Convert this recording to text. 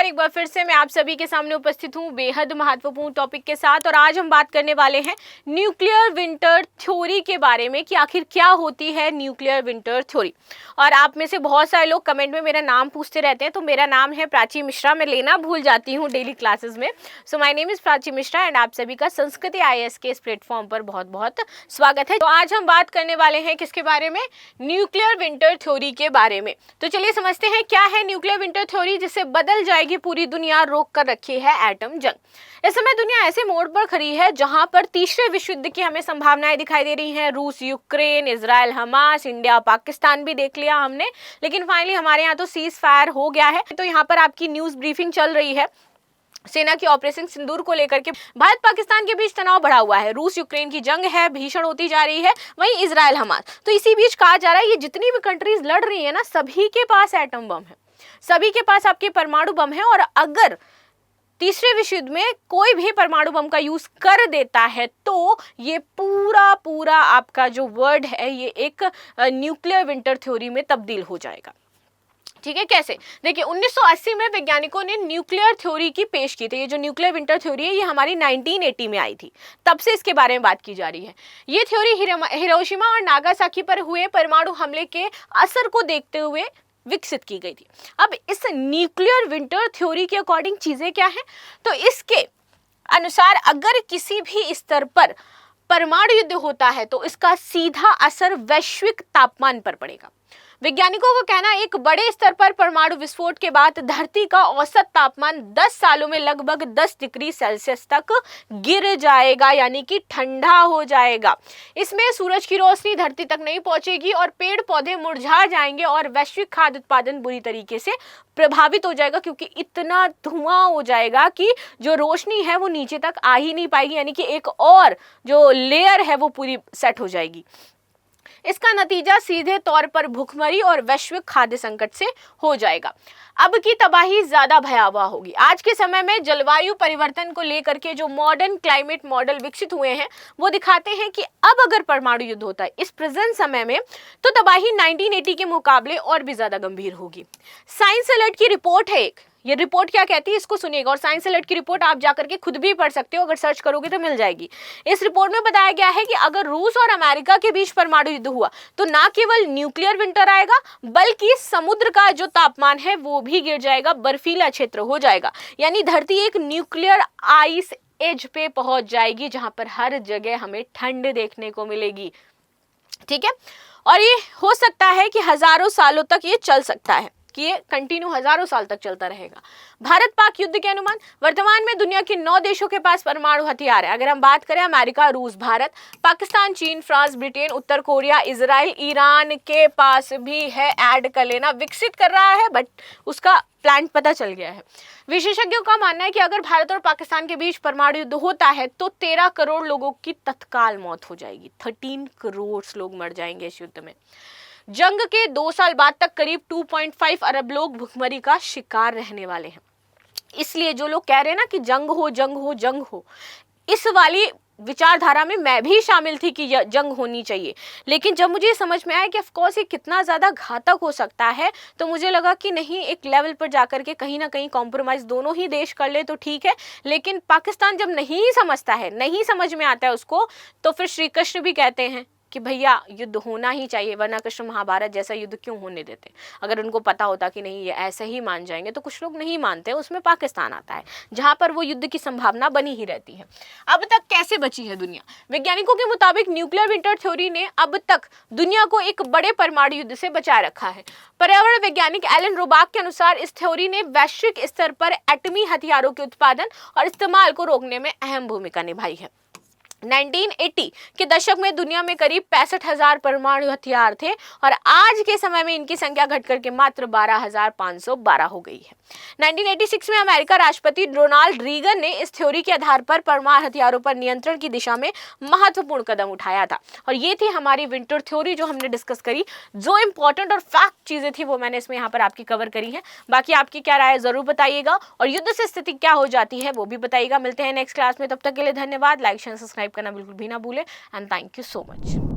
नमस्कार, एक बार फिर से मैं आप सभी के सामने उपस्थित हूँ बेहद महत्वपूर्ण टॉपिक के साथ। और आज हम बात करने वाले हैं न्यूक्लियर विंटर थ्योरी के बारे में कि आखिर क्या होती है न्यूक्लियर विंटर थ्योरी। और आप में से बहुत सारे लोग कमेंट में मेरा नाम पूछते रहते हैं, तो मेरा नाम है प्राची मिश्रा। मैं लेना भूल जाती हूँ डेली क्लासेस में। So my name is Prachi Mishra and आप सभी का संस्कृति IAS के इस प्लेटफॉर्म पर बहुत बहुत स्वागत है। तो आज हम बात करने वाले हैं किसके बारे में? न्यूक्लियर विंटर थ्योरी के बारे में। तो चलिए समझते हैं क्या है न्यूक्लियर विंटर थ्योरी जिससे बदल जाएगी पूरी दुनिया, रोक कर रखी है एटम जंग। इस समय दुनिया ऐसे मोड़ पर खड़ी है जहां पर तीसरे विश्व युद्ध की हमें संभावनाएं दिखाई दे रही हैं। रूस Ukraine, Israel Hamas, India Pakistan भी देख लिया हमने, लेकिन फाइनली हमारे यहाँ तो सीज फायर हो गया है। तो यहाँ पर आपकी न्यूज ब्रीफिंग चल रही है सेना की ऑपरेशन सिंदूर को लेकर के। भारत पाकिस्तान के बीच तनाव बढ़ा हुआ है, रूस यूक्रेन की जंग है, भीषण होती जा रही है, वहीं इजराइल हमास। तो इसी बीच कहा जा रहा है ये जितनी भी कंट्रीज लड़ रही है ना, सभी के पास एटम बम है, सभी के पास आपके परमाणु बम है। और अगर तीसरे विश्व युद्ध में कोई भी परमाणु बम का यूज कर देता है तो ये पूरा आपका जो वर्ड है ये एक न्यूक्लियर विंटर थ्योरी में तब्दील हो जाएगा। ठीक है, कैसे? देखिए 1980 में वैज्ञानिकों ने न्यूक्लियर थ्योरी की पेश की थी। ये जो न्यूक्लियर विंटर थ्योरी है ये हमारी 1980 में आई थी, तब से इसके बारे में बात की जा रही है। ये थ्योरी हिरोशिमा और नागासाकी पर हुए परमाणु हमले के असर को देखते हुए विकसित की गई थी। अब इस न्यूक्लियर विंटर थ्योरी के अकॉर्डिंग चीजें क्या हैं? तो इसके अनुसार अगर किसी भी स्तर पर परमाणु युद्ध होता है तो इसका सीधा असर वैश्विक तापमान पर पड़ेगा। वैज्ञानिकों का कहना है एक बड़े स्तर पर परमाणु विस्फोट के बाद धरती का औसत तापमान 10 सालों में लगभग 10 डिग्री सेल्सियस तक गिर जाएगा, यानी कि ठंडा हो जाएगा। इसमें सूरज की रोशनी धरती तक नहीं पहुंचेगी और पेड़ पौधे मुरझा जाएंगे और वैश्विक खाद्य उत्पादन बुरी तरीके से प्रभावित हो जाएगा, क्योंकि इतना धुआं हो जाएगा कि जो रोशनी है वो नीचे तक आ ही नहीं पाएगी, यानी कि एक और जो लेयर है वो पूरी सेट हो जाएगी। इसका नतीजा सीधे तौर पर भूखमरी और वैश्विक खाद्य संकट से हो जाएगा। अब की तबाही ज्यादा भयावह होगी। आज के समय में जलवायु परिवर्तन को लेकर के जो मॉडर्न क्लाइमेट मॉडल विकसित हुए हैं वो दिखाते हैं कि अब अगर परमाणु युद्ध होता है इस प्रेजेंट समय में तो तबाही 1980 के मुकाबले और भी ज्यादा गंभीर होगी। साइंस अलर्ट की रिपोर्ट है एक, ये रिपोर्ट क्या कहती है इसको सुनिएगा। और साइंस अलर्ट की रिपोर्ट आप जाकर के खुद भी पढ़ सकते हो, अगर सर्च करोगे तो मिल जाएगी। इस रिपोर्ट में बताया गया है कि अगर रूस और अमेरिका के बीच परमाणु युद्ध हुआ तो ना केवल न्यूक्लियर विंटर आएगा बल्कि समुद्र का जो तापमान है वो भी गिर जाएगा, बर्फीला क्षेत्र हो जाएगा, यानी धरती एक न्यूक्लियर आइस एज पे पहुंच जाएगी जहां पर हर जगह हमें ठंड देखने को मिलेगी। ठीक है, और ये हो सकता है कि हजारों सालों तक ये चल सकता है, कि ये कंटिन्यू हजारों साल तक चलता रहेगा। भारत पाक युद्ध के अनुमान, वर्तमान में दुनिया के 9 देशों के पास परमाणु हथियार है। अगर हम बात करें अमेरिका, रूस, भारत, पाकिस्तान, चीन, फ्रांस, ब्रिटेन, उत्तर कोरिया, इजराइल, ईरान के पास भी है। ऐड कर लेना, विकसित कर रहा है बट उसका प्लान पता चल गया है। विशेषज्ञों का मानना है कि अगर भारत और पाकिस्तान के बीच परमाणु युद्ध होता है तो 13 करोड़ लोगों की तत्काल मौत हो जाएगी। 13 करोड़ लोग मर जाएंगे इस युद्ध में। जंग के 2 साल बाद तक करीब 2.5 अरब लोग भुखमरी का शिकार रहने वाले हैं। इसलिए जो लोग कह रहे हैं ना कि जंग हो जंग हो जंग हो, इस वाली विचारधारा में मैं भी शामिल थी कि जंग होनी चाहिए, लेकिन जब मुझे समझ में आया कि ऑफकोर्स ये कितना ज़्यादा घातक हो सकता है तो मुझे लगा कि नहीं, एक लेवल पर जाकर के कहीं ना कहीं कॉम्प्रोमाइज़ दोनों ही देश कर ले तो ठीक है। लेकिन पाकिस्तान जब नहीं समझता है, नहीं समझ में आता है उसको, तो फिर श्री कृष्ण भी कहते हैं कि भैया युद्ध होना ही चाहिए, वरना कृष्ण महाभारत जैसा युद्ध क्यों होने देते। अगर उनको पता होता कि नहीं ये ऐसे ही मान जाएंगे, तो कुछ लोग नहीं मानते, उसमें पाकिस्तान आता है जहां पर वो युद्ध की संभावना बनी ही रहती है। अब तक कैसे बची है दुनिया? वैज्ञानिकों के मुताबिक न्यूक्लियर विंटर थ्योरी ने अब तक दुनिया को एक बड़े परमाणु युद्ध से बचाए रखा है। पर्यावरण वैज्ञानिक एलन रोबाक के अनुसार इस थ्योरी ने वैश्विक स्तर पर एटमी हथियारों के उत्पादन और इस्तेमाल को रोकने में अहम भूमिका निभाई है। 1980 के दशक में दुनिया में करीब 65,000 परमाणु हथियार थे और आज के समय में इनकी संख्या घटकर के मात्र 12,512 हो गई है। 1986 में अमेरिका राष्ट्रपति रोनाल्ड रीगन ने इस थ्योरी के आधार पर परमाणु हथियारों पर नियंत्रण की दिशा में महत्वपूर्ण कदम उठाया था। और ये थी हमारी विंटर थ्योरी जो हमने डिस्कस करी। जो इंपॉर्टेंट और फैक्ट चीजें थी वो मैंने इसमें यहाँ पर आपकी कवर करी है। बाकी आपकी क्या राय है जरूर बताइएगा, और युद्ध से स्थिति क्या हो जाती है वो भी बताइएगा। मिलते हैं नेक्स्ट क्लास में, तब तक के लिए धन्यवाद। लाइक शेयर सब्सक्राइब करना बिल्कुल भी ना भूलें and thank you so much.